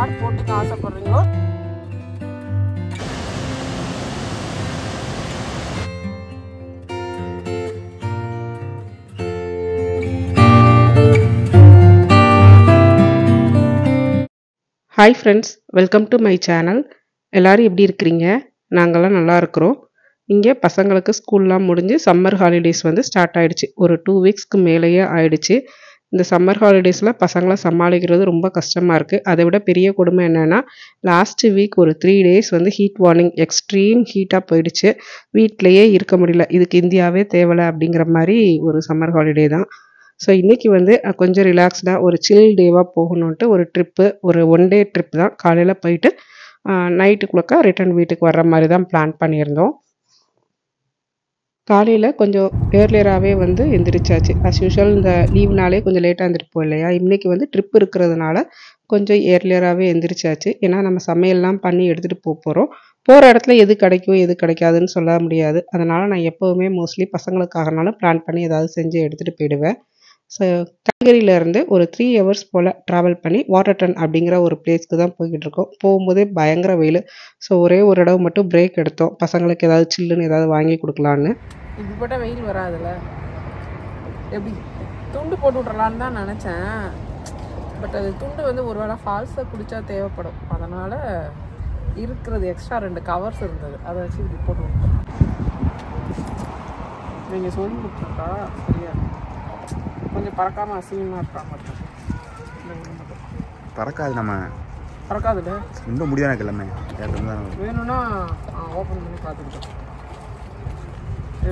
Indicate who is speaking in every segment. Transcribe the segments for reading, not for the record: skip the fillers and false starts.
Speaker 1: யார் போட்டுக்க ஆசைப்படுறீங்களோ
Speaker 2: hi friends, welcome to my channel. எல்லோரும் எப்படி இருக்கிறீங்க? நாங்கள்லாம் நல்லா இருக்கிறோம். இங்கே பசங்களுக்கு ஸ்கூல்லாம் முடிஞ்சு சம்மர் ஹாலிடேஸ் வந்து ஸ்டார்ட் ஆகிடுச்சு. ஒரு 2 வீக்ஸ்க்கு மேலேயே ஆயிடுச்சு. இந்த சம்மர் ஹாலிடேஸில் பசங்களை சமாளிக்கிறது ரொம்ப கஷ்டமாக இருக்குது. அதை விட பெரிய கொடுமை என்னென்னா, லாஸ்ட்டு வீக் ஒரு 3 டேஸ் வந்து ஹீட் வார்னிங், எக்ஸ்ட்ரீம் ஹீட்டாக போயிடுச்சு. வீட்டிலையே இருக்க முடியல. இதுக்கு இந்தியாவே தேவலை அப்படிங்கிற மாதிரி ஒரு சம்மர் ஹாலிடே தான். ஸோ இன்றைக்கி வந்து கொஞ்சம் ரிலாக்ஸ்டாக ஒரு சில் டேவாக போகணுன்ட்டு ஒரு ட்ரிப்பு, ஒரு 1 டே ட்ரிப் தான். காலையில் போயிட்டு நைட்டுக்குள்ளக்கா ரிட்டர்ன் வீட்டுக்கு வர்ற மாதிரி தான் பிளான் பண்ணியிருந்தோம். காலையில் கொஞ்சம் ஏர்லியராகவே வந்து எந்திரிச்சாச்சு. அஸ் யூஷுவல் இந்த லீவ்னாலே கொஞ்சம் லேட்டாக எழுந்திரிப்போம் இல்லையா? இன்றைக்கி வந்து ட்ரிப் இருக்கிறதுனால கொஞ்சம் ஏர்லியராகவே எந்திரிச்சாச்சு. ஏன்னா நம்ம சமையல்லாம் பண்ணி எடுத்துகிட்டு போகிறோம். போகிற இடத்துல எது கிடைக்கும் எது கிடைக்காதுன்னு சொல்ல முடியாது. அதனால் நான் எப்போவுமே மோஸ்ட்லி பசங்களுக்காகனாலும் பிளான் பண்ணி ஏதாவது செஞ்சு எடுத்துகிட்டு போயிடுவேன். ஸோ கல்கரியிலேருந்து ஒரு 3 ஹவர்ஸ் போல் ட்ராவல் பண்ணி வாட்டர்டன் அப்படிங்கிற ஒரு பிளேஸ்க்கு தான் போய்கிட்டு இருக்கோம். போகும்போதே பயங்கர வெயில். ஸோ ஒரே ஒரு தடவை மட்டும் பிரேக் எடுத்தோம், பசங்களுக்கு ஏதாவது சில்லுன்னு ஏதாவது வாங்கி கொடுக்கலான்னு.
Speaker 1: இப்படி போட்டால் வெயில் வராதுல்ல, எப்படி துண்டு போட்டு விட்றலான்னு தான் நினச்சேன். பட் அது துண்டு வந்து ஒரு வேளை ஃபால்ஸை குடித்தா தேவைப்படும். அதனால் இருக்கிறது எக்ஸ்ட்ரா 2 கவர்ஸ் இருந்தது, அதை வச்சு இப்படி போட்டு விட்டோம். நீங்கள் சொல்லி விட்டுருக்கா சரியா கொஞ்சம் பறக்காமல் அசிங்கமாக இருக்கா மட்டும்
Speaker 3: பறக்காது. நம்ம
Speaker 1: பறக்காதுல்ல,
Speaker 3: இன்னும் முடியாது எனக்கு எல்லாமே.
Speaker 1: வேணும்னா ஓப்பன் பண்ணி பார்த்துக்கிட்டோம்.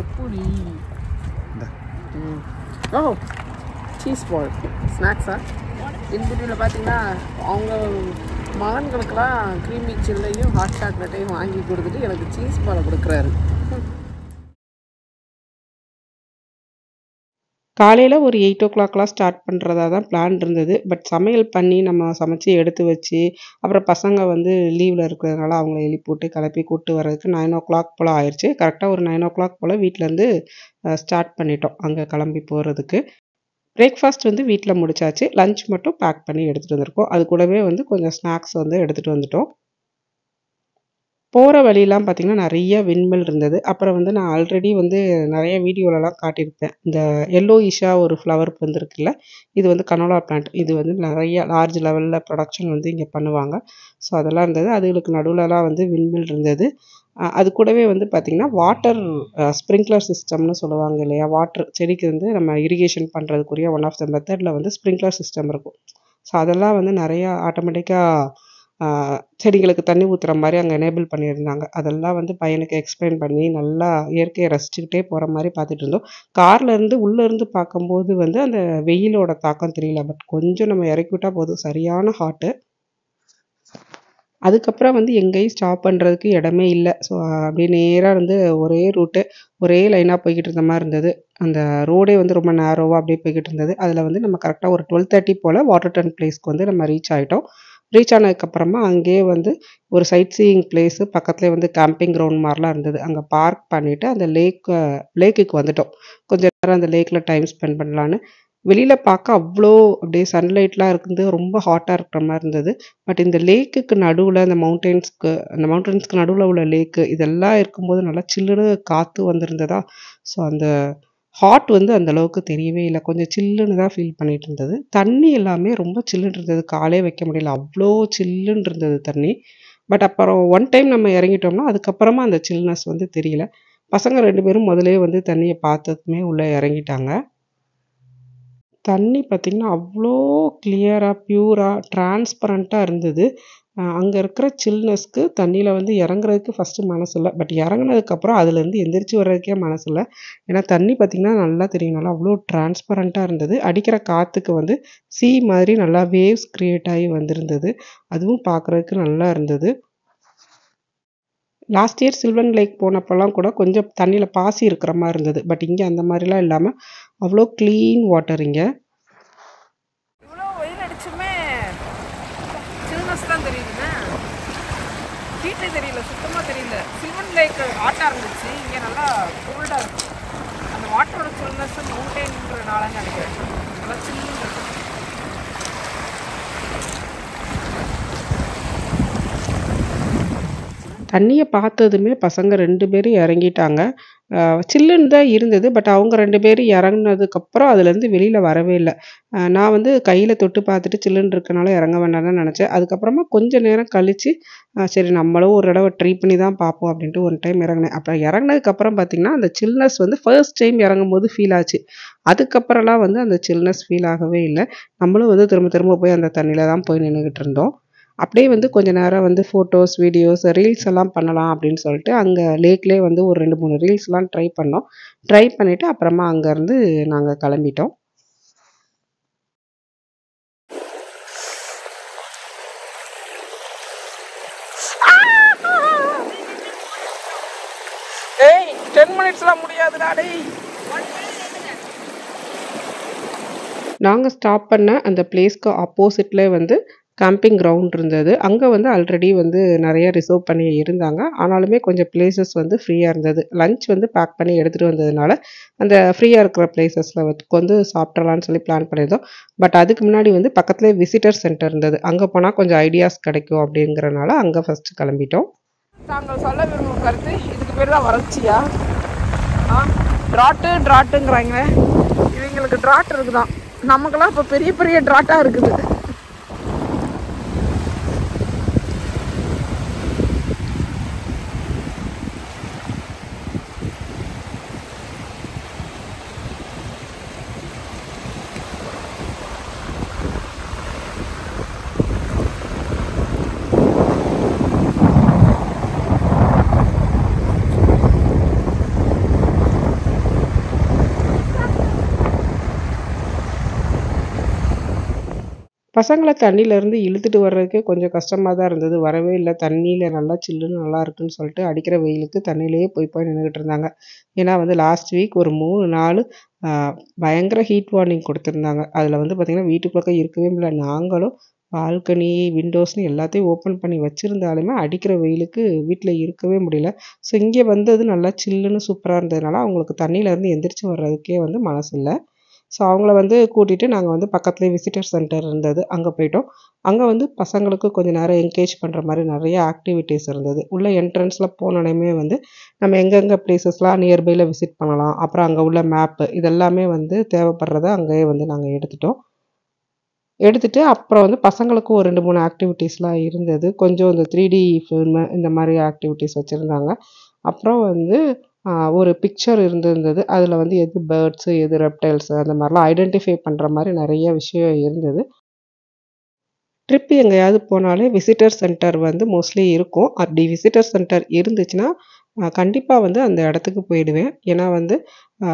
Speaker 1: எப்படி ஓ சீஸ் பால் ஸ்நாக்ஸா இன்பிட்வீனில் பார்த்தீங்கன்னா அவங்க மகன்களுக்கெல்லாம் க்ரீமி சில்லையும் ஹாட் சாக்லேட்டையும் வாங்கி கொடுத்துட்டு எனக்கு சீஸ் பாலை கொடுக்குறாரு.
Speaker 2: காலையில் ஒரு 8 o'clockலாம் ஸ்டார்ட் பண்ணுறதா தான் பிளான் இருந்தது. பட் சமையல் பண்ணி நம்ம சமைச்சி எடுத்து வச்சு அப்புறம் பசங்க வந்து லீவில் இருக்கிறதுனால அவங்கள எழுப்பிவிட்டு கிளப்பி கூப்பிட்டு வர்றதுக்கு 9 o'clock போல் ஆயிடுச்சு. கரெக்டாக ஒரு 9 o'clock போல் வீட்டிலேருந்து ஸ்டார்ட் பண்ணிட்டோம் அங்கே கிளம்பி போகிறதுக்கு. பிரேக்ஃபாஸ்ட் வந்து வீட்டில் முடிச்சாச்சு. லஞ்ச் மட்டும் பேக் பண்ணி எடுத்துகிட்டு வந்திருக்கோம். அது கூடவே வந்து கொஞ்சம் ஸ்நாக்ஸ் வந்து எடுத்துகிட்டு வந்துட்டோம். போகிற வழியெலாம் பார்த்திங்கன்னா நிறைய விண்மில் இருந்தது. அப்புறம் வந்து நான் ஆல்ரெடி வந்து நிறைய வீடியோலலாம் காட்டியிருப்பேன். இந்த எல்லோயிஷா ஒரு ஃப்ளவர் வந்துருக்குல்ல, இது வந்து கனோலா பிளான்ட். இது வந்து நிறைய லார்ஜ் லெவலில் ப்ரொடக்ஷன் வந்து இங்கே பண்ணுவாங்க. ஸோ அதெல்லாம் இருந்தது. அதுகளுக்கு நடுவிலலாம் வந்து விண்மில் இருந்தது. அது கூடவே வந்து பார்த்திங்கன்னா வாட்டர் ஸ்ப்ரிங்க்லர் சிஸ்டம்னு சொல்லுவாங்க இல்லையா? வாட்டர் செடிக்கு வந்து நம்ம இரிகேஷன் பண்ணுறதுக்குரிய ஒன் ஆஃப் த மெத்தடில் வந்து ஸ்ப்ரிங்க்லர் சிஸ்டம் இருக்கும். ஸோ அதெல்லாம் வந்து நிறையா ஆட்டோமேட்டிக்காக செடிகளுக்கு தண்ணி ஊற்றுற மாதிரி அங்கே எனேபிள் பண்ணியிருந்தாங்க. அதெல்லாம் வந்து பையனுக்கு எக்ஸ்பிளைன் பண்ணி நல்லா இயற்கையை ரசிச்சுக்கிட்டே போகிற மாதிரி பார்த்துட்டு இருந்தோம். கார்லேருந்து உள்ளேருந்து பார்க்கும்போது வந்து அந்த வெயிலோட தாக்கம் தெரியல. பட் கொஞ்சம் நம்ம இறக்கி விட்டால் போதும், சரியான ஹாட்டு. அதுக்கப்புறம் வந்து எங்கேயும் ஸ்டாப் பண்ணுறதுக்கு இடமே இல்லை. ஸோ அப்படியே நேராக வந்து ஒரே ரூட்டு, ஒரே லைனாக போய்கிட்டு இருந்த மாதிரி இருந்தது. அந்த ரோடே வந்து ரொம்ப நேரோவாக அப்படியே போய்கிட்டு இருந்தது. அதில் வந்து நம்ம கரெக்டாக ஒரு 12:30 போல் வாட்டர்டன் பிளேஸ்க்கு வந்து நம்ம ரீச் ஆகிட்டோம். ரீச் ஆனதுக்கப்புறமா அங்கேயே வந்து ஒரு சைட் சீயிங் பிளேஸு பக்கத்துலேயே வந்து கேம்பிங் கிரவுண்ட் மாதிரிலாம் இருந்தது. அங்கே பார்க் பண்ணிவிட்டு அந்த லேக்குக்கு வந்துட்டோம். கொஞ்சம் நேரம் அந்த லேக்கில் டைம் ஸ்பெண்ட் பண்ணலான்னு. வெளியில் பார்க்க அவ்வளோ அப்படியே சன்லைட்லாம் இருக்குது, ரொம்ப ஹாட்டாக இருக்கிற மாதிரி இருந்தது. பட் இந்த லேக்குக்கு நடுவில் அந்த மவுண்டன்ஸ்க்கு நடுவில் உள்ள லேக்கு இதெல்லாம் இருக்கும்போது நல்லா சில்லுன்னு காற்று வந்திருந்ததா. ஸோ அந்த ஹாட் வந்து அந்தளவுக்கு தெரியவே இல்லை. கொஞ்சம் சில்லுன்னு தான் ஃபீல் பண்ணிகிட்டு இருந்தது. தண்ணி எல்லாமே ரொம்ப சில்லுன்னு இருந்தது. காலே வைக்க முடியல, அவ்வளோ சில்லுன்னு இருந்தது தண்ணி. பட் அப்புறம் ஒன் டைம் நம்ம இறங்கிட்டோம்னா அதுக்கப்புறமா அந்த சில்னஸ் வந்து தெரியல. பசங்க 2 பேரும் முதலே வந்து தண்ணியை பார்த்ததுமே உள்ளே இறங்கிட்டாங்க. தண்ணி பார்த்திங்கன்னா அவ்வளோ கிளியராக பியூராக டிரான்ஸ்பரண்ட்டாக இருந்தது. அங்கே இருக்கிற சில்னஸ்க்கு தண்ணியில் வந்து இறங்குறதுக்கு ஃபஸ்ட்டு மனசு இல்லை. பட் இறங்குனதுக்கப்புறம் அதுலேருந்து எந்திரிச்சு வர்றதுக்கே மனசு இல்லை. ஏன்னா தண்ணி பார்த்திங்கன்னா நல்லா தெரியும், நல்லா அவ்வளோ டிரான்ஸ்பரண்ட்டாக இருந்தது. அடிக்கிற காற்றுக்கு வந்து மாதிரி நல்லா வேவ்ஸ் க்ரியேட் ஆகி வந்திருந்தது. அதுவும் பார்க்குறதுக்கு நல்லா இருந்தது. லாஸ்ட் இயர் சில்வன் லேக் போனப்போலாம் கூட கொஞ்சம் தண்ணியில் பாசி இருக்கிற மாதிரி இருந்தது. பட் இங்கே அந்த மாதிரிலாம் இல்லாமல் அவ்வளோ க்ளீன் வாட்டர் இங்கே.
Speaker 1: இவ்வளோ வெயில் அடிச்சுமே சில்னஸ் தான் தெரியுதுங்க, ஹீட்டே தெரியல, சுத்தமாக தெரியல. சில்வன் லேக் ஹாட்டாக இருந்துச்சு, இங்கே நல்லா கோல்டாக இருக்கும். அந்த வாட்டரோட சில்னஸ் மவுண்டெயின்றனாலன்னு நினைக்கிறேன். நல்லா சில்லுன்னு இருக்கும்.
Speaker 2: தண்ணிய பார்த்ததுமே பசங்க 2 பேரும் இறங்கிட்டாங்க. சில்லுன்னு தான் இருந்தது. பட் அவங்க 2 பேரும் இறங்குனதுக்கப்புறம் அதுலேருந்து வெளியில வரவே இல்ல. நான் வந்து கையில தொட்டு பார்த்துட்டு சில்லுன்னு இருக்கனால இறங்க வேண்டாம்னு தான் நெனச்சேன். அதுக்கப்புறமா கொஞ்ச நேரம் கழிச்சு, சரி நம்மளும் ஒரு தடவ ட்ரை பண்ணி தான் பார்ப்போம் அப்படின்ட்டு ஒரு டைம் இறங்குனேன். அப்புறம் இறங்குனதுக்கப்புறம் பார்த்தீங்கன்னா, அந்த சில்னஸ் வந்து ஃபர்ஸ்ட் டைம் இறங்கும்போது ஃபீல் ஆச்சு. அதுக்கப்புறம்லாம் வந்து அந்த சில்னஸ் ஃபீல் ஆகவே இல்ல. நம்மளும் வந்து திரும்ப திரும்ப போய் அந்த தண்ணியில தான் போய் நின்னுகிட்டு இருந்தோம். அப்படியே வந்து கொஞ்ச நேரம் வந்து ஃபோட்டோஸ், வீடியோஸ், ரீல்ஸ் எல்லாம் பண்ணலாம் அப்படின்னு சொல்லிட்டு, அங்க லேக்லயே வந்து ஒரு 2, 3 ரீல்ஸ்லாம் ட்ரை பண்ணோம். ட்ரை பண்ணிட்டு அப்புறமா அங்கருந்து நாங்க கிளம்பிட்டோம்.
Speaker 1: ஏய் 10 மினிட்ஸ்லாம் முடியாதுடா டேய்.
Speaker 2: நாங்க ஸ்டாப் பண்ண அந்த பிளேஸ்க்கு ஆப்போசிட்லயே வந்து கேம்பிங் கிரவுண்ட் இருந்தது. அங்க வந்து ஆல்ரெடி வந்து நெறைய ரிசர்வ் பண்ணி இருந்தாங்க. ஆனாலுமே கொஞ்சம் பிளேஸஸ் வந்து ஃப்ரீயா இருந்தது. லஞ்ச் வந்து பேக் பண்ணி எடுத்துட்டு வந்ததுனால, அந்த ஃப்ரீயா இருக்கிற பிளேஸஸ்ல வந்து சாப்பிட்றலாம்னு சொல்லி பிளான் பண்ணியிருந்தோம். பட் அதுக்கு முன்னாடி வந்து பக்கத்திலேயே விசிட்டர் சென்டர் இருந்தது. அங்க போனா கொஞ்சம் ஐடியாஸ் கிடைக்கும் அப்படிங்கிறனால அங்க ஃபர்ஸ்ட் கிளம்பிட்டோம்.
Speaker 1: தாங்கள் சொல்ல விரும்பும் கருத்து இதுக்கு பேர் தான் வறட்சியா? ட்ராட்டுங்கிறாங்க. இவங்களுக்கு ட்ராட் இருக்குதான். நமக்கெல்லாம் இப்போ பெரிய பெரிய ட்ராட்டாக இருக்குது.
Speaker 2: பசங்கள தண்ணியிலருந்து இழுத்துட்டு வர்றதுக்கே கொஞ்சம் கஷ்டமா தான் இருந்தது. வரவே இல்ல. தண்ணீல நல்லா சில்லுன்னு நல்லா இருக்குன்னு சொல்லிட்டு, அடிக்கிற வெயிலுக்கு தண்ணியிலேயே போய் போய் நின்னுகிட்டு இருந்தாங்க. ஏன்னா வந்து லாஸ்ட் வீக் ஒரு 3 நாளு அ பயங்கர ஹீட் வார்னிங் குடுத்துருந்தாங்க. அதில வந்து பார்த்தீங்கன்னா, வீட்டுக்குள்ளக்க இருக்கவே முடியல. நாங்களும் பால்கனி, விண்டோஸ்ன்னு எல்லாத்தையும் ஓப்பன் பண்ணி வச்சிருந்தாலுமே, அடிக்கிற வெயிலுக்கு வீட்ல இருக்கவே முடியல. ஸோ இங்க வந்தது நல்லா சில்லுன்னு சூப்பரா இருந்ததுனால, அவங்களுக்கு தண்ணியிலருந்து எந்திரிச்சு வர்றதுக்கே வந்து மனசு இல்ல. ஸோ அவங்கள வந்து கூட்டிட்டு நாங்க வந்து பக்கத்திலேயே விசிட்டர் சென்டர் இருந்தது. அங்க போயிட்டோம். அங்க வந்து பசங்களுக்கு கொஞ்ச நேரம் என்கேஜ் பண்ற மாரி நெறைய ஆக்டிவிட்டீஸ் இருந்தது. உள்ள என்ட்ரன்ஸ்ல போனோனயுமே வந்து நம்ம எங்கெங்க பிளேஸஸ்லாம் நியர்பைல விசிட் பண்ணலாம். அப்புறம் அங்க உள்ள மேப்பு இதெல்லாமே வந்து தேவைப்படுறத அங்கேயே வந்து நாங்க எடுத்துட்டோம். எடுத்துட்டு அப்புறம் வந்து பசங்களுக்கும் ஒரு 2, 3 ஆக்டிவிட்டீஸ்லாம் இருந்தது. கொஞ்சம் இந்த 3டி ஃபில்மு இந்த மாரி ஆக்டிவிட்டீஸ் வச்சிருந்தாங்க. அப்புறம் வந்து ஒரு பிக்சர் இருந்திருந்தது. அதில வந்து எது பேர்ட்ஸு, எது ரெப்டைல்ஸு அந்த மாரிலாம் ஐடென்டிஃபை பண்ற மாரி நெறைய விஷயம் இருந்தது. ட்ரிப் எங்கேயாவது போனாலே விசிட்டர் சென்டர் வந்து மோஸ்ட்லி இருக்கும். அப்படி விசிட்டர் சென்டர் இருந்துச்சுன்னா, கண்டிப்பா வந்து அந்த இடத்துக்கு போயிடுவேன். ஏன்னா வந்து அ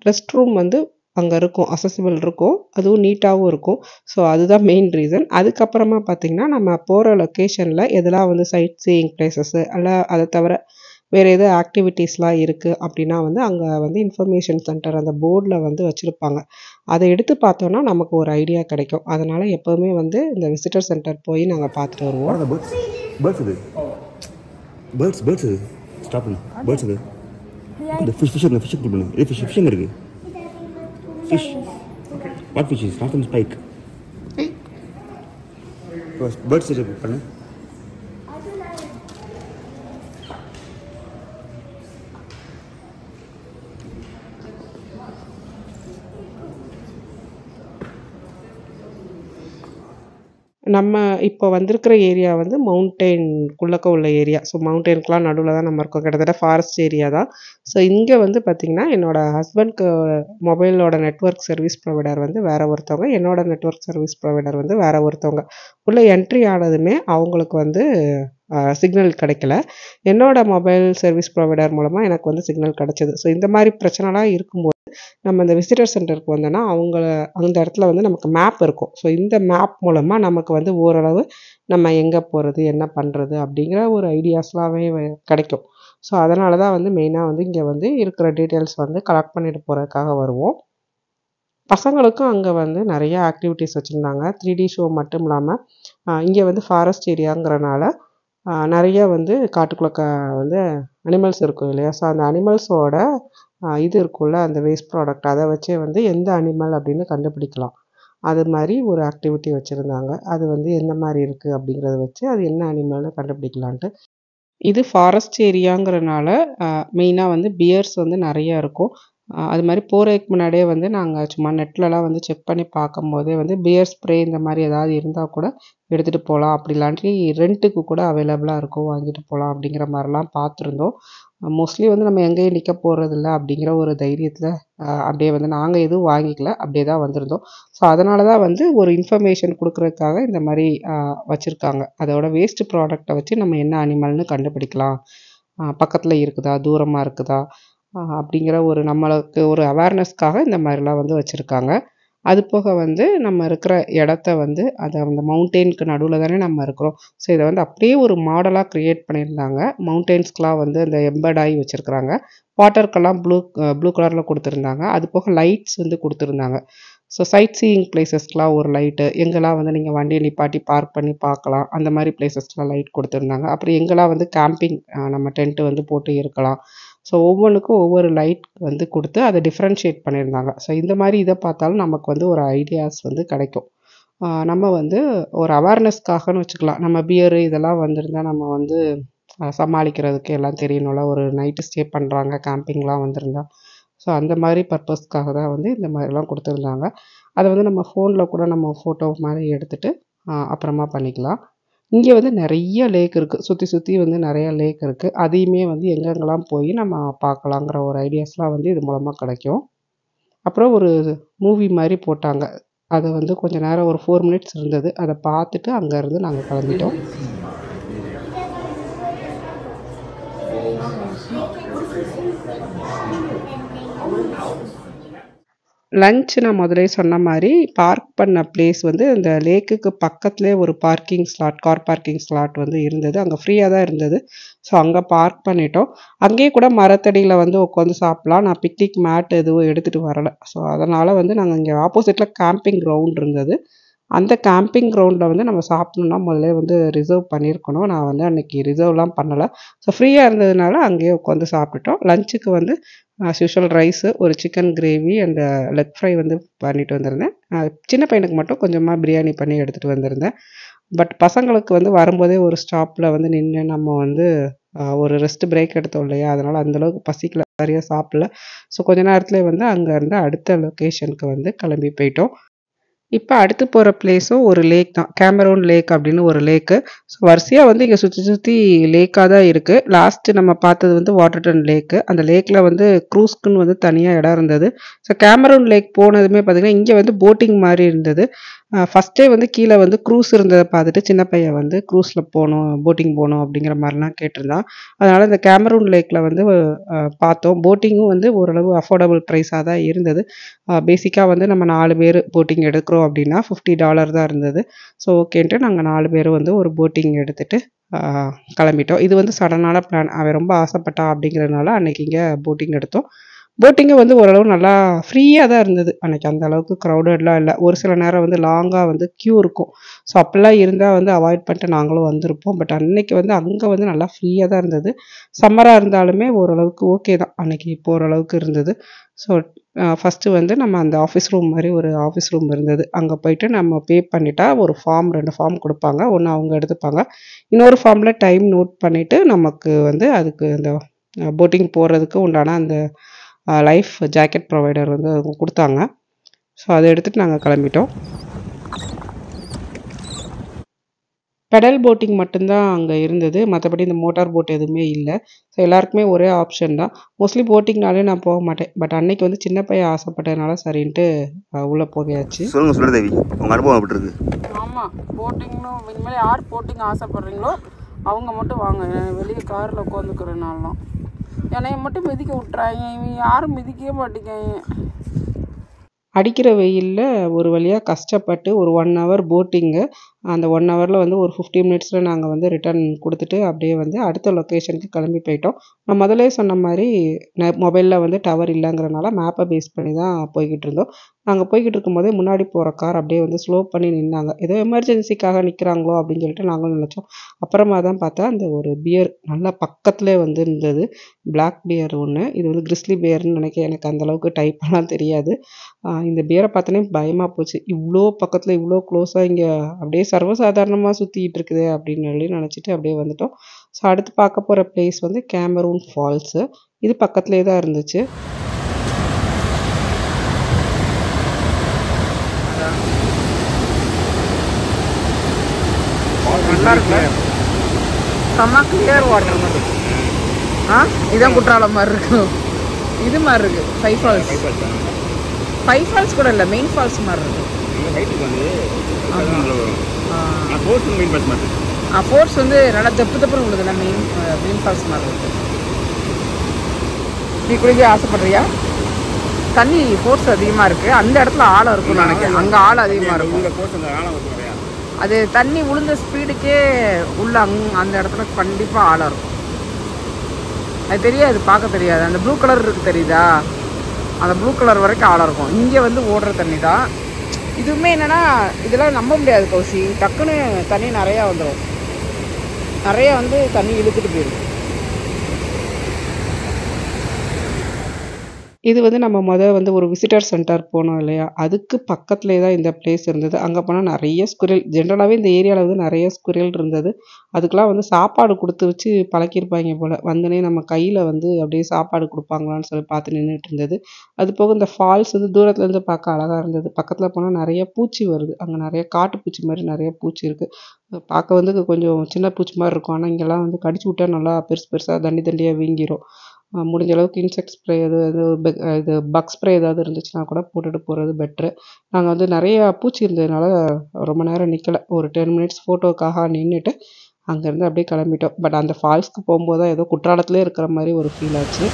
Speaker 2: ரெஸ்ட் ரூம் வந்து அங்க இருக்கும். அக்சஸிபிள் இருக்கும். அதுவும் நீட்டாவும் இருக்கும். ஸோ அதுதான் மெயின் ரீசன். அதுக்கப்புறமா பார்த்தீங்கன்னா, நம்ம போற லொக்கேஷன்ல எதெல்லாம் வந்து சைட் சீயிங் பிளேஸஸு அல்ல அத தவிர வேற எது ஆக்டிவிட்டீஸ்லாம் இருக்கு அப்படின்னா வந்து, அங்க வந்து இன்ஃபர்மேஷன் சென்டர் அந்த போர்ட்ல வந்து வச்சிருப்பாங்க. அத எடுத்து பார்த்தோம்னா, நமக்கு ஒரு ஐடியா கிடைக்கும். அதனால எப்பவுமே வந்து இந்த விசிட்டர் சென்டர் போய் நாங்க பார்த்துட்டு
Speaker 3: What
Speaker 2: வருவோம்.
Speaker 3: are the birds? Birds இது. Birds இது. Stop பண்ணு. Birds இது. இந்த fish அங்க fish பண்ணு. fish அங்க இருக்கு. Fish. What fish is? Northern spike. Birds இருக்கு பண்ணு.
Speaker 2: நம்ம இப்போ வந்திருக்கிற ஏரியா வந்து மவுண்டெயின்குள்ளக்க உள்ள ஏரியா. ஸோ மவுண்டெயினுக்குலாம் நடுவுல தான் நம்ம இருக்கோம். கிட்டத்தட்ட ஃபாரஸ்ட் ஏரியா தான். ஸோ இங்க வந்து பார்த்தீங்கன்னா, என்னோட ஹஸ்பண்ட்க்கு மொபைலோட நெட்வொர்க் சர்வீஸ் ப்ரொவைடர் வந்து வேற ஒருத்தவங்க. என்னோட நெட்வொர்க் சர்வீஸ் ப்ரொவைடர் வந்து வேற ஒருத்தவங்க. உள்ள என்ட்ரி ஆனதுமே அவங்களுக்கு வந்து சிக்னல் கிடைக்கல. என்னோட மொபைல் சர்வீஸ் ப்ரொவைடர் மூலமா எனக்கு வந்து சிக்னல் கிடைச்சது. ஸோ இந்த மாரி பிரச்சனைலாம் இருக்கும்போது, நம்ம இந்த விசிட்டர் சென்டருக்கு வந்தோம்னா, அந்த இடத்துல வந்து நமக்கு மேப் இருக்கும். ஸோ இந்த மேப் மூலமா நமக்கு வந்து ஓரளவு நம்ம எங்க போறது, என்ன பண்றது அப்படிங்கிற ஒரு ஐடியாஸ்லாமே கிடைக்கும். ஸோ அதனால தான் வந்து மெயினா வந்து இங்க வந்து இருக்கிற டீட்டெயில்ஸ் வந்து கலெக்ட் பண்ணிட்டு போறதுக்காக வருவோம். பசங்களுக்கும் அங்க வந்து நெறைய ஆக்டிவிட்டீஸ் வச்சிருந்தாங்க. 3டி ஷோ மட்டும் இல்லாம, இங்க வந்து ஃபாரஸ்ட் ஏரியாங்கிறனால, நெறைய வந்து காட்டுக்குள்ள வந்து அனிமல்ஸ் இருக்கும் இல்லையா? ஸோ அந்த அனிமல்ஸோட இது இருக்கும்ல, அந்த வேஸ்ட் ப்ராடக்ட் அத வச்சே வந்து எந்த அனிமல் அப்படின்னு கண்டுபிடிக்கலாம். அது மாரி ஒரு ஆக்டிவிட்டி வச்சிருந்தாங்க. அது வந்து எந்த மாரி இருக்கு அப்படிங்கிறத வச்சு, அது என்ன அனிமல்னு கண்டுபிடிக்கலான்ட்டு. இது ஃபாரஸ்ட் ஏரியாங்கிறனால மெயினாக வந்து பியர்ஸ் வந்து நிறையா இருக்கும். அது மாதிரி போகிறதுக்கு முன்னாடியே வந்து நாங்கள் சும்மா நெட்லலாம் வந்து செக் பண்ணி பார்க்கும்போதே வந்து பியர் ஸ்ப்ரே இந்த மாதிரி ஏதாவது இருந்தால் கூட எடுத்துகிட்டு போகலாம், அப்படி இல்லாட்டி ரெண்ட்டுக்கு கூட அவைலபிளாக இருக்கும், வாங்கிட்டு போகலாம் அப்படிங்கிற மாதிரிலாம் பார்த்துருந்தோம். மோஸ்ட்லி வந்து நம்ம எங்கேயும் நிற்க போகிறதில்ல அப்படிங்கிற ஒரு தைரியத்தில் அப்படியே வந்து நாங்கள் எதுவும் வாங்கிக்கல, அப்படியே தான் வந்திருந்தோம். ஸோ அதனால தான் வந்து ஒரு இன்ஃபர்மேஷன் கொடுக்குறதுக்காக இந்த மாதிரி வச்சுருக்காங்க. அதோட வேஸ்ட் ப்ராடக்டை வச்சு நம்ம என்ன அனிமல்னு கண்டுபிடிக்கலாம், பக்கத்தில் இருக்குதா தூரமாக இருக்குதா அப்படிங்கிற ஒரு நம்மளுக்கு ஒரு அவேர்னஸ்க்காக இந்த மாதிரிலாம் வந்து வச்சுருக்காங்க. அது போக வந்து நம்ம இருக்கிற இடத்த வந்து அதை அந்த மவுண்டெயினுக்கு நடுவில் தானே நம்ம இருக்கிறோம். ஸோ இதை வந்து அப்படியே ஒரு மாடலாக க்ரியேட் பண்ணியிருந்தாங்க. மவுண்டெயின்ஸ்க்கெலாம் வந்து அந்த எம்பர்ட் ஆகி வச்சுருக்குறாங்க. வாட்டருக்கெல்லாம் ப்ளூ கலரில் கொடுத்துருந்தாங்க. அது போக லைட்ஸ் வந்து கொடுத்துருந்தாங்க. ஸோ சைட் சீயிங் பிளேசஸ்க்கெலாம் ஒரு லைட்டு, எங்கெல்லாம் வந்து நீங்கள் வண்டியை நிப்பாட்டி பார்க் பண்ணி பார்க்கலாம் அந்த மாதிரி பிளேசஸ்க்கெலாம் லைட் கொடுத்துருந்தாங்க. அப்புறம் எங்கெல்லாம் வந்து கேம்பிங் நம்ம டென்ட்டு வந்து போட்டு இருக்கலாம். ஸோ ஒவ்வொன்றுக்கும் ஒவ்வொரு லைட் வந்து கொடுத்து அதை டிஃப்ரென்ஷியேட் பண்ணியிருந்தாங்க. ஸோ இந்த மாதிரி இதை பார்த்தாலும் நமக்கு வந்து ஒரு ஐடியாஸ் வந்து கிடைக்கும். நம்ம வந்து ஒரு அவேர்னஸ்க்காகன்னு வச்சுக்கலாம். நம்ம பியரு இதெல்லாம் வந்திருந்தால் நம்ம வந்து சமாளிக்கிறதுக்கு எல்லாம் தெரியணும்ல. ஒரு நைட்டு ஸ்டே பண்ணுறாங்க, கேம்பிங்லாம் வந்திருந்தா. ஸோ அந்த மாதிரி பர்பஸ்க்காக தான் வந்து இந்த மாதிரிலாம் கொடுத்துருந்தாங்க. அதை வந்து நம்ம ஃபோனில் கூட நம்ம ஃபோட்டோ மாதிரி எடுத்துகிட்டு அப்புறமா பண்ணிக்கலாம். இங்கே வந்து நிறைய லேக் இருக்குது, சுற்றி சுற்றி வந்து நிறையா லேக் இருக்குது. அதையுமே வந்து எங்கெங்கெல்லாம் போய் நம்ம பார்க்கலாங்கிற ஒரு ஐடியாஸ்லாம் வந்து இது மூலமாக கிடைக்கும். அப்புறம் ஒரு மூவி மாதிரி போட்டாங்க. அதை வந்து கொஞ்சம் நேரம் ஒரு 4 மினிட்ஸ் இருந்தது. அதை பார்த்துட்டு அங்கேருந்து நாங்கள் கிளம்பிட்டோம். லஞ்ச் நான் முதலே சொன்ன மாதிரி பார்க் பண்ண பிளேஸ் வந்து இந்த லேக்குக்கு பக்கத்துலேயே ஒரு parking slot, car parking slot வந்து இருந்தது. அங்கே ஃப்ரீயாக தான் இருந்தது. ஸோ அங்கே பார்க் பண்ணிட்டோம். அங்கேயே கூட மரத்தடியில் வந்து உட்காந்து சாப்பிட்லாம். நான் பிக்னிக் மேட் எதுவும் எடுத்துகிட்டு வரலை. ஸோ அதனால் வந்து நாங்கள் இங்கே ஆப்போசிட்டில் கேம்பிங் கிரவுண்ட் இருந்தது. அந்த கேம்பிங் கிரவுண்டில் வந்து நம்ம சாப்பிட்ணுன்னா முதல்ல வந்து ரிசர்வ் பண்ணியிருக்கணும். நான் வந்து அன்றைக்கி ரிசர்வ்லாம் பண்ணலை. ஸோ ஃப்ரீயாக இருந்ததுனால அங்கேயே உட்காந்து சாப்பிட்டுட்டோம். லஞ்சுக்கு வந்து ஆஸ் யூஷுவல் ரைஸு, ஒரு chicken gravy and leg fry வந்து பண்ணிட்டு வந்திருந்தேன். சின்ன பையனுக்கு மட்டும் கொஞ்சமாக பிரியாணி பண்ணி எடுத்துகிட்டு வந்திருந்தேன். பட் பசங்களுக்கு வந்து வரும்போதே ஒரு ஸ்டாப்பில் வந்து நின்று நம்ம வந்து ஒரு ரெஸ்ட் பிரேக் எடுத்தோம் இல்லையா, அதனால் அந்தளவுக்கு பசிக்கல, சரியாக சாப்பிடல. ஸோ கொஞ்ச நேரத்துலேயே வந்து அங்கேருந்து அடுத்த லொக்கேஷனுக்கு வந்து கிளம்பி போயிட்டோம். இப்போ அடுத்து போகிற பிளேஸும் ஒரு லேக் தான், கேமரூன் லேக் அப்படின்னு ஒரு லேக்கு. ஸோ வரிசையாக வந்து இங்கே சுற்றி சுற்றி லேக்காக தான் இருக்குது. லாஸ்ட்டு நம்ம பார்த்தது வந்து வாட்டர்டன் லேக்கு. அந்த லேக்கில் வந்து க்ரூஸ்க்குன்னு வந்து தனியாக இடம் இருந்தது. ஸோ கேமரூன் லேக் போனதுமே பார்த்திங்கன்னா இங்கே வந்து போட்டிங் மாதிரி இருந்தது. ஃபஸ்ட்டே வந்து கீழே வந்து க்ரூஸ் இருந்ததை பார்த்துட்டு சின்ன பையன் வந்து க்ரூஸில் போகணும், போட்டிங் போகணும் அப்படிங்கிற மாதிரிலாம் கேட்டிருந்தான். அதனால் இந்த கேமரூன் லேக்கில் வந்து பார்த்தோம். போட்டிங்கும் வந்து ஓரளவு அஃபோர்டபுள் ப்ரைஸாக தான் இருந்தது. பேசிக்காக வந்து நம்ம 4 பேர் போட்டிங் எடுக்கிறோம் அப்படின்னா $50 தான் இருந்தது. ஸோ ஓகேன்ட்டு நாங்கள் 4 பேர் வந்து ஒரு போட்டிங் எடுத்துகிட்டு கிளம்பிட்டோம். இது வந்து சடனான பிளான். அவன் ரொம்ப ஆசைப்பட்டான் அப்படிங்கிறதுனால அன்றைக்கி இங்கே போட்டிங் எடுத்தோம். போட்டிங்கும் வந்து ஓரளவு நல்லா ஃப்ரீயாக தான் இருந்தது. அன்றைக்கி அந்த அளவுக்கு க்ரௌடட்லாம் இல்லை. ஒரு சில நேரம் வந்து லாங்காக வந்து க்யூ இருக்கும். ஸோ அப்படிலாம் இருந்தால் வந்து அவாய்ட் பண்ணிட்டு நாங்களும் வந்திருப்போம். பட் அன்றைக்கி வந்து அங்கே வந்து நல்லா ஃப்ரீயாக தான் இருந்தது. சம்மராக இருந்தாலுமே ஓரளவுக்கு ஓகே தான், அன்றைக்கி போகிற அளவுக்கு இருந்தது. ஸோ ஃபஸ்ட்டு வந்து நம்ம அந்த ஆஃபீஸ் ரூம் மாதிரி ஒரு ஆஃபீஸ் ரூம் இருந்தது. அங்கே போய்ட்டு நம்ம பே பண்ணிட்டா ஒரு ஃபார்ம் 2 ஃபார்ம் கொடுப்பாங்க. ஒன்று அவங்க எடுத்துப்பாங்க, இன்னொரு ஃபார்மில் டைம் நோட் பண்ணிவிட்டு நமக்கு வந்து அதுக்கு அந்த போட்டிங் போகிறதுக்கு உண்டான அந்த லைஃப் ஜாக்கெட் ப்ரொவைடர் வந்து அவங்க கொடுத்தாங்க. ஸோ அதை எடுத்துகிட்டு நாங்கள் கிளம்பிட்டோம். பெடல் போட்டிங் மட்டும்தான் அங்கே இருந்தது. மற்றபடி இந்த மோட்டார் போட் எதுவுமே இல்லை. ஸோ எல்லாருக்குமே ஒரே ஆப்ஷன் தான். மோஸ்ட்லி போட்டிங்னாலே நான் போக மாட்டேன். பட் அன்னைக்கு வந்து சின்ன பையன் ஆசைப்பட்டதுனால சரின்ட்டு உள்ளே போயாச்சு.
Speaker 3: சொல்லுங்கள் சுடதேவி, உங்கள் அனுபவம் எப்படி இருக்கு?
Speaker 1: ஆமாம், போட்டிங்னு இனிமேல் யார் போட்டிங் ஆசைப்பட்றீங்களோ அவங்க மட்டும் வாங்க. வெளியே காரில் உட்காந்துக்கிறனாலாம் என்னைய மட்டும் மிதிக்க விட்றாங்க. இவங்க யாரும் மிதிக்கவே மாட்டேங்காங்க.
Speaker 2: அடிக்கிற வெயிலில் ஒரு வழியாக கஷ்டப்பட்டு ஒரு 1 ஹவர் போட்டிங்கு. அந்த 1 ஹவரில் வந்து ஒரு 50 மினிட்ஸில் நாங்கள் வந்து ரிட்டர்ன் கொடுத்துட்டு அப்படியே வந்து அடுத்த லொக்கேஷனுக்கு கிளம்பி போயிட்டோம். நான் முதலே சொன்ன மாதிரி மொபைலில் வந்து டவர் இல்லைங்கிறனால மேப்பை பேஸ் பண்ணி தான் போய்கிட்டு இருந்தோம். நாங்கள் போய்கிட்டு இருக்கும்போதே முன்னாடி போகிற கார் அப்படியே வந்து ஸ்லோ பண்ணி நின்னாங்க. ஏதோ எமர்ஜென்சிக்காக நிற்கிறாங்களோ அப்படின்னு சொல்லிட்டு நாங்களும் நினச்சோம். அப்புறமா தான் பார்த்தா அந்த ஒரு பியர் நல்லா பக்கத்துலேயே வந்து இருந்தது. பிளாக் பியர் ஒன்று, இது வந்து கிறிஸ்லி பியர்னு நினைக்கிறேன். எனக்கு அந்தளவுக்கு டைப்பெல்லாம் தெரியாது. இந்த பியரை பார்த்தோன்னே பயமாக போச்சு. இவ்வளோ பக்கத்தில் இவ்வளோ க்ளோஸாக இங்கே அப்படியே சர்வசாதாரணமாக சுற்றிக்கிட்டு இருக்குது அப்படின்னு சொல்லி நினச்சிட்டு அப்படியே வந்துட்டோம். ஸோ அடுத்து பார்க்க போகிற பிளேஸ் வந்து கேமரூன் ஃபால்ஸு. இது பக்கத்துலேயே தான் இருந்துச்சு.
Speaker 1: நல்லா இருக்கு, செம்ம கிளியர் வாட்டர் மாதிரி. இதான் குற்றாலம் மாதிரி இருக்கு. இது மாதிரி இருக்கு ஃபைவ் ஃபால்ஸ் கூட இல்லை, மெயின் ஃபால்ஸ் மாதிரி இருக்கு. ஃபோர்ஸ் வந்து நல்லா தப்புன்னு உள்ளதுல மெயின் ஃபால்ஸ் மாதிரி இருக்கு. நீ குளிக்க ஆசைப்படுறியா? தண்ணி ஃபோர்ஸ் அதிகமாக இருக்கு, அந்த இடத்துல ஆழம் இருக்கும்னு நினைக்கிறேன். அங்கே ஆழம் அதிகமாக இருக்கும். அது தண்ணி உளுந்த ஸ்பீடுக்கே உள்ள அந்த இடத்துல கண்டிப்பாக ஆழம் இருக்கும். அது தெரியாது, பார்க்க தெரியாது. அந்த ப்ளூ கலர் இருக்குது தெரியுதா, அந்த ப்ளூ கலர் வரைக்கும் ஆழம் இருக்கும். இங்கே வந்து ஓடுற தண்ணி தான். இதுவுமே என்னென்னா இதெல்லாம் நம்ப முடியாது கௌசி, டக்குன்னு தண்ணி நிறையா வந்துடும், நிறையா வந்து தண்ணி இழுத்துட்டு போயிடும்.
Speaker 2: இது வந்து நம்ம வந்து ஒரு விசிட்டர் சென்டர் போனோம் இல்லையா, அதுக்கு பக்கத்துலேயே தான் இந்த பிளேஸ் இருந்தது. அங்கே போனால் நிறைய ஸ்குரில், ஜென்ரலாகவே இந்த ஏரியாவில் வந்து நிறைய ஸ்குரில் இருந்தது. அதுக்கெலாம் வந்து சாப்பாடு கொடுத்து வச்சு பழக்கியிருப்பாங்க போல். வந்தோடனே நம்ம கையில் வந்து அப்படியே சாப்பாடு கொடுப்பாங்களான்னு சொல்லி பார்த்து நின்றுட்டு இருந்தது. அது போக இந்த ஃபால்ஸ் வந்து தூரத்துலேருந்து பார்க்க அழகாக இருந்தது. பக்கத்தில் போனால் நிறைய பூச்சி வருது, அங்கே நிறைய காட்டுப்பூச்சி மாதிரி நிறைய பூச்சி இருக்குது. பார்க்க வந்து கொஞ்சம் சின்ன பூச்சி மாதிரி இருக்கும், ஆனால் இங்கெல்லாம் வந்து கடிச்சு விட்டா நல்லா பெருசு பெருசாக தண்டியாக வீங்கிரும். முடிஞ்ச அளவுக்கு இன்செக்ட் ஸ்ப்ரே இது பக் ஸ்ப்ரே ஏதாவது இருந்துச்சுன்னா கூட போட்டுட்டு போகிறது பெட்ரு. நாங்கள் வந்து நிறையா பூச்சி இருந்ததுனால ரொம்ப நேரம் நிற்கலை, ஒரு 10 மினிட்ஸ் ஃபோட்டோக்காக நின்றுட்டு அங்கேருந்து அப்படியே கிளம்பிட்டோம். பட் அந்த ஃபால்ஸ்க்கு போகும்போது தான் ஏதோ குற்றாலத்துலேயே இருக்கிற மாதிரி ஒரு ஃபீல் ஆச்சு.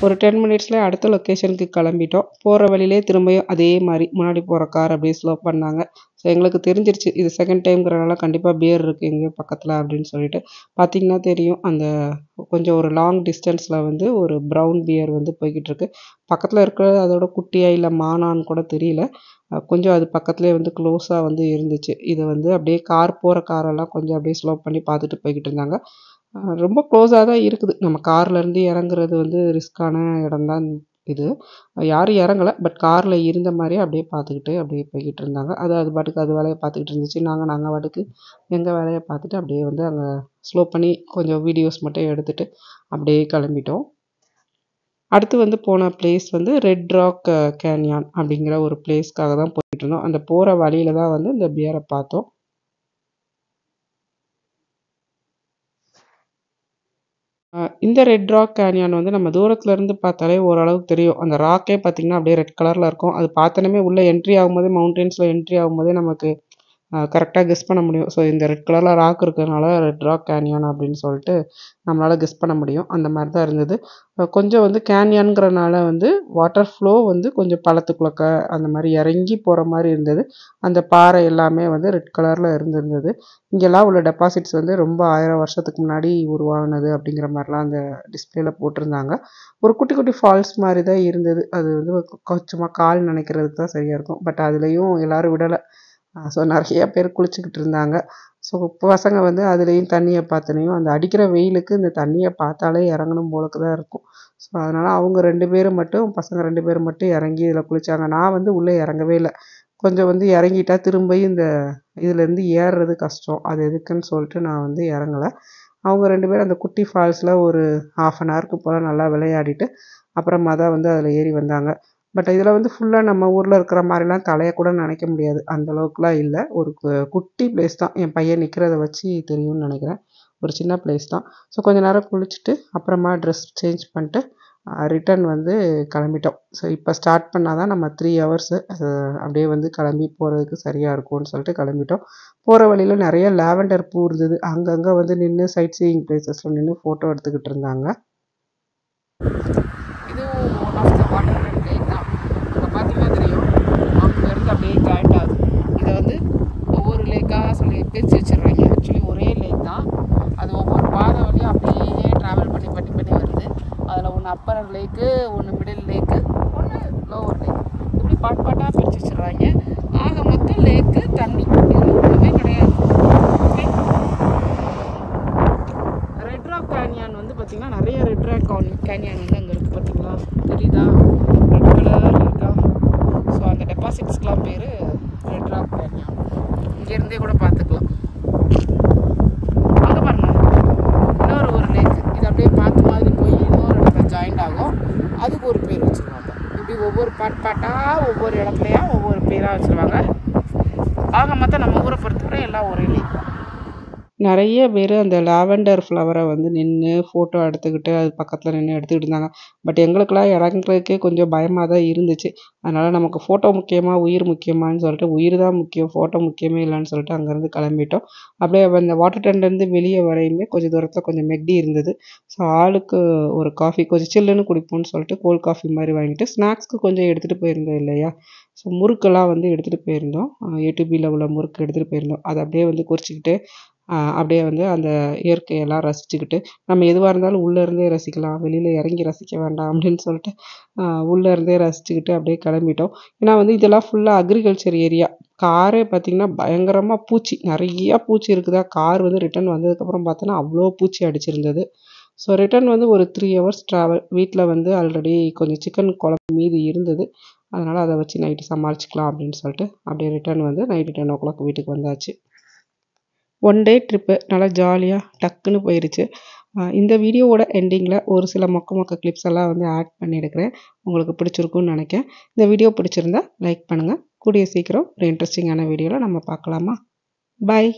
Speaker 2: ஒரு 10 மினிட்ஸ்லேயே அடுத்த லொக்கேஷனுக்கு கிளம்பிட்டோம். போகிற வழியிலே திரும்பியும் அதே மாதிரி முன்னாடி போகிற கார் அப்படியே ஸ்லோ பண்ணாங்க. ஸோ எங்களுக்கு தெரிஞ்சிருச்சு இது செகண்ட் டைம்ங்கிறனால கண்டிப்பாக பியர் இருக்குது எங்கேயோ பக்கத்தில் அப்படின்னு சொல்லிட்டு. பார்த்திங்கன்னா தெரியும், அந்த கொஞ்சம் ஒரு லாங் டிஸ்டன்ஸில் வந்து ஒரு ப்ரௌன் பியர் வந்து போய்கிட்டு இருக்கு. பக்கத்தில் இருக்கிறது அதோட குட்டியா இல்லை மானான்னு கூட தெரியல, கொஞ்சம் அது பக்கத்துலேயே வந்து க்ளோஸாக வந்து இருந்துச்சு. இதை வந்து அப்படியே போகிற காரெல்லாம் கொஞ்சம் அப்படியே ஸ்லோ பண்ணி பார்த்துட்டு போய்கிட்டு இருந்தாங்க. ரொம்ப க்ளோஸாக தான் இருக்குது. நம்ம கார்லேருந்து இறங்குறது வந்து ரிஸ்க்கான இடம் தான் இது. யாரும் இறங்கலை, பட் காரில் இருந்த மாதிரியே அப்படியே பார்த்துக்கிட்டு அப்படியே போய்கிட்டு இருந்தாங்க. அது பாட்டுக்கு அது வேலையை பார்த்துக்கிட்டு இருந்துச்சு. நாங்கள் பாட்டுக்கு எங்கள் வேலையை பார்த்துட்டு அப்படியே வந்து அங்கே ஸ்லோ பண்ணி கொஞ்சம் வீடியோஸ் மட்டும் எடுத்துகிட்டு அப்படியே கிளம்பிட்டோம். அடுத்து வந்து போன பிளேஸ் வந்து ரெட் ராக் கேன்யான் அப்படிங்கிற ஒரு பிளேஸ்க்காக தான் போயிட்டு இருந்தோம். அந்த போகிற வழியில தான் வந்து இந்த பியரை பார்த்தோம். இந்த ரெட் ராக் கேன்யான் வந்து நம்ம தூரத்துலேருந்து பார்த்தாலே ஓரளவுக்கு தெரியும். அந்த ராக்கே பார்த்திங்கன்னா அப்படியே ரெட் கலரில் இருக்கும். அது பார்த்தோன்னே உள்ளே என்ட்ரி ஆகும்போதே, மவுண்டன்ஸில் என்ட்ரி ஆகும்போதே நமக்கு கரெக்டாக கெஸ் பண்ண முடியும். ஸோ இந்த ரெட் கலரில் ராக் இருக்கிறதுனால ரெட் ராக் கேன்யான் அப்படின்னு சொல்லிட்டு நம்மளால் கெஸ் பண்ண முடியும். அந்த மாதிரி தான் இருந்தது. கொஞ்சம் வந்து கேன்யான்ங்கிறனால வந்து வாட்டர் ஃப்ளோ வந்து கொஞ்சம் பள்ளத்துக்குள்ளக்க அந்த மாதிரி இறங்கி போகிற மாதிரி இருந்தது. அந்த பாறை எல்லாமே வந்து ரெட் கலரில் இருந்திருந்தது. இங்கெல்லாம் உள்ள டெபாசிட்ஸ் வந்து ரொம்ப 1000 வருஷத்துக்கு முன்னாடி உருவானது அப்படிங்கிற மாதிரிலாம் அந்த டிஸ்பிளேல போட்டிருந்தாங்க. ஒரு குட்டி குட்டி ஃபால்ஸ் மாதிரி தான் இருந்தது. அது வந்து கொஞ்சமாக கால் நினைக்கிறதுக்கு தான் சரியாக இருக்கும். பட் அதுலேயும் எல்லோரும் விடலை. ஸோ நிறைய பேர் குளிச்சுக்கிட்டு இருந்தாங்க. ஸோ பசங்க வந்து அதுலேயும் தண்ணியை பார்த்தனையும் அந்த அடிக்கிற வெயிலுக்கு இந்த தண்ணியை பார்த்தாலே இறங்கணும் போலக்கு தான் இருக்கும். ஸோ அதனால் அவங்க 2 பேரும் மட்டும், பசங்க 2 பேரும் மட்டும் இறங்கி இதில் குளித்தாங்க. நான் வந்து உள்ளே இறங்கவே இல்லை. கொஞ்சம் வந்து இறங்கிட்டா திரும்ப இந்த இதுலேருந்து ஏறுறது கஷ்டம், அது எதுக்குன்னு சொல்லிட்டு நான் வந்து இறங்கலை. அவங்க 2 பேரும் அந்த குட்டி ஃபால்ஸில் ஒரு 1/2 ஹவருக்கு போல் நல்லா விளையாடிட்டு அப்புறமா தான் வந்து அதில் ஏறி வந்தாங்க. பட் இதில் வந்து ஃபுல்லாக நம்ம ஊரில் இருக்கிற மாதிரிலாம் தலையை கூட நினைக்க முடியாது, அந்தளவுக்குலாம் இல்லை. ஒரு குட்டி பிளேஸ் தான், என் பையன் நிற்கிறத வச்சு தெரியும்னு நினைக்கிறேன். ஒரு சின்ன பிளேஸ் தான். ஸோ கொஞ்சம் நேரம் குளிச்சுட்டு அப்புறமா ட்ரெஸ் சேஞ்ச் பண்ணிட்டு ரிட்டன் வந்து கிளம்பிட்டோம். ஸோ இப்போ ஸ்டார்ட் பண்ணால் தான் நம்ம 3 ஹவர்ஸு அப்படியே வந்து கிளம்பி போகிறதுக்கு சரியாக இருக்கும்னு சொல்லிட்டு கிளம்பிட்டோம். போகிற வழியில் நிறைய லாவெண்டர் பூ இருந்தது. அங்கங்கே வந்து நின்று சைட் சீயிங் பிளேசஸில் நின்று ஃபோட்டோ எடுத்துக்கிட்டு இருந்தாங்க.
Speaker 1: இதுவும் one of the water lake தான். இப்போ பார்த்தீங்கன்னா தெரியும், அங்கேருந்து அப்படியே ஜாயிண்ட் ஆகுது. இதை வந்து ஒவ்வொரு லேக்காக சொல்லி பிரித்து வச்சிடுறாங்க. ஆக்சுவலி ஒரே லேக் தான். அது ஒவ்வொரு பாதை வழியாக அப்படியே ட்ராவல் பண்ணி வருது. அதில் ஒன்று அப்பர் லேக்கு, ஒன்று மிடில் லேக்கு, ஒன்று லோவர் லேக், இப்படி பாட்டாக பிரித்து வச்சிடுறாங்க. ஆக மொத்தம் லேக்கு தண்ணி இதில் ஒன்றுமே கிடையாது. ஓகே, ரெட் ராக் கேன்யான் இங்கேருந்தே கூட பார்த்துக்கலாம். அங்கே பாருங்க இன்னொரு ஒரு லேக், இது அப்படியே பார்த்து மாதிரி போய் இன்னொரு இடத்துல ஜாயிண்ட் ஆகும். அதுக்கு ஒரு பேர் வச்சுருவாங்க. இப்படி ஒவ்வொரு பாட்டாக ஒவ்வொரு இடத்துலையா ஒவ்வொரு பேராக வச்சுருவாங்க. ஆக மொத்தம் நம்ம ஊரை பொறுத்தவரை எல்லாம் ஒரே லேக் தான்.
Speaker 2: நிறைய பேர் அந்த லாவெண்டர் ஃப்ளவரை வந்து நின்று ஃபோட்டோ எடுத்துக்கிட்டு அது பக்கத்தில் நின்று எடுத்துக்கிட்டு இருந்தாங்க. பட் எங்களுக்கெல்லாம் இறங்குறதுக்கே கொஞ்சம் பயமாக தான் இருந்துச்சு. அதனால் நமக்கு ஃபோட்டோ முக்கியமாக உயிர் முக்கியமானு சொல்லிட்டு உயிர் தான் முக்கியம், ஃபோட்டோ முக்கியமே இல்லைன்னு சொல்லிட்டு அங்கேருந்து கிளம்பிட்டோம். அப்படியே அந்த வாட்டர் டேங்க்லேருந்து வெளியே வரையுமே கொஞ்சம் தூரத்தில் கொஞ்சம் மெக்டி இருந்தது. ஸோ ஆளுக்கு ஒரு காஃபி கொஞ்சம் சில்லுன்னு குடிப்போம்னு சொல்லிட்டு கோல்ட் காஃபி மாதிரி வாங்கிட்டு ஸ்நாக்ஸ்க்கு கொஞ்சம் எடுத்துகிட்டு போயிருந்தோம் இல்லையா. ஸோ முறுக்கெல்லாம் வந்து எடுத்துகிட்டு போயிருந்தோம். ஏடிபியில் உள்ள முறுக்கு எடுத்துகிட்டு போயிருந்தோம். அதை அப்படியே வந்து குறிச்சிக்கிட்டு அப்படியே வந்து அந்த இயற்கையெல்லாம் ரசிச்சுக்கிட்டு, நம்ம எதுவாக இருந்தாலும் உள்ளேருந்தே ரசிக்கலாம், வெளியில் இறங்கி ரசிக்க வேண்டாம் அப்படின்னு சொல்லிட்டு உள்ளேருந்தே ரசிச்சுக்கிட்டு அப்படியே கிளம்பிட்டோம். ஏன்னா வந்து இதெல்லாம் ஃபுல்லாக அக்ரிகல்ச்சர் ஏரியா. காரே பார்த்திங்கன்னா பயங்கரமாக பூச்சி, நிறையா பூச்சி இருக்குதா. கார் வந்து ரிட்டன் வந்ததுக்கப்புறம் பார்த்தோன்னா அவ்வளோ பூச்சி அடிச்சிருந்தது. ஸோ ரிட்டன் வந்து ஒரு 3 hours ட்ராவல். வீட்டில் வந்து ஆல்ரெடி கொஞ்சம் சிக்கன் குழம்பு மீதி இருந்தது. அதனால் அதை வச்சு நைட்டு சமாளிச்சிக்கலாம் அப்படின்னு சொல்லிட்டு அப்படியே ரிட்டன் வந்து நைட்டு 10 o'clock வீட்டுக்கு வந்தாச்சு. 1 day ட்ரிப்பு நல்லா ஜாலியாக டக்குன்னு போயிடுச்சு. இந்த வீடியோவோட எண்டிங்கில் ஒரு சில மொக்க கிளிப்ஸ் எல்லாம் வந்து ஆட் பண்ணியிருக்கிறேன். உங்களுக்கு பிடிச்சிருக்குன்னு நினைக்கிறேன். இந்த வீடியோ பிடிச்சிருந்தா லைக் பண்ணுங்கள். கூடிய சீக்கிரம் ஒரு இன்ட்ரெஸ்டிங்கான வீடியோவில் நம்ம பார்க்கலாமா? பாய்.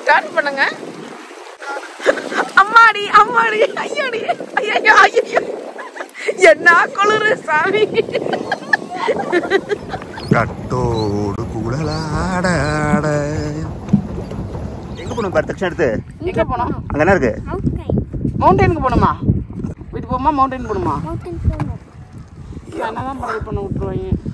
Speaker 1: டர்ன் பண்ணுங்க. அம்மாடி அம்மாடி ஐயாடி ஐயோ ஐயோ என்ன குளிரு சாமி.
Speaker 3: கட்டோடு குடலாட எங்க போனோம் பர்ஃபெக்ஷன் எடுத்து?
Speaker 1: எங்க போனோம்?
Speaker 3: அங்க என்ன இருக்கு?
Speaker 1: மவுண்டனுக்கு போகணுமா? வீட்டு போமா மவுண்டன் போகணுமா? என்னதான் பண்ண விட்டுருவாங்க.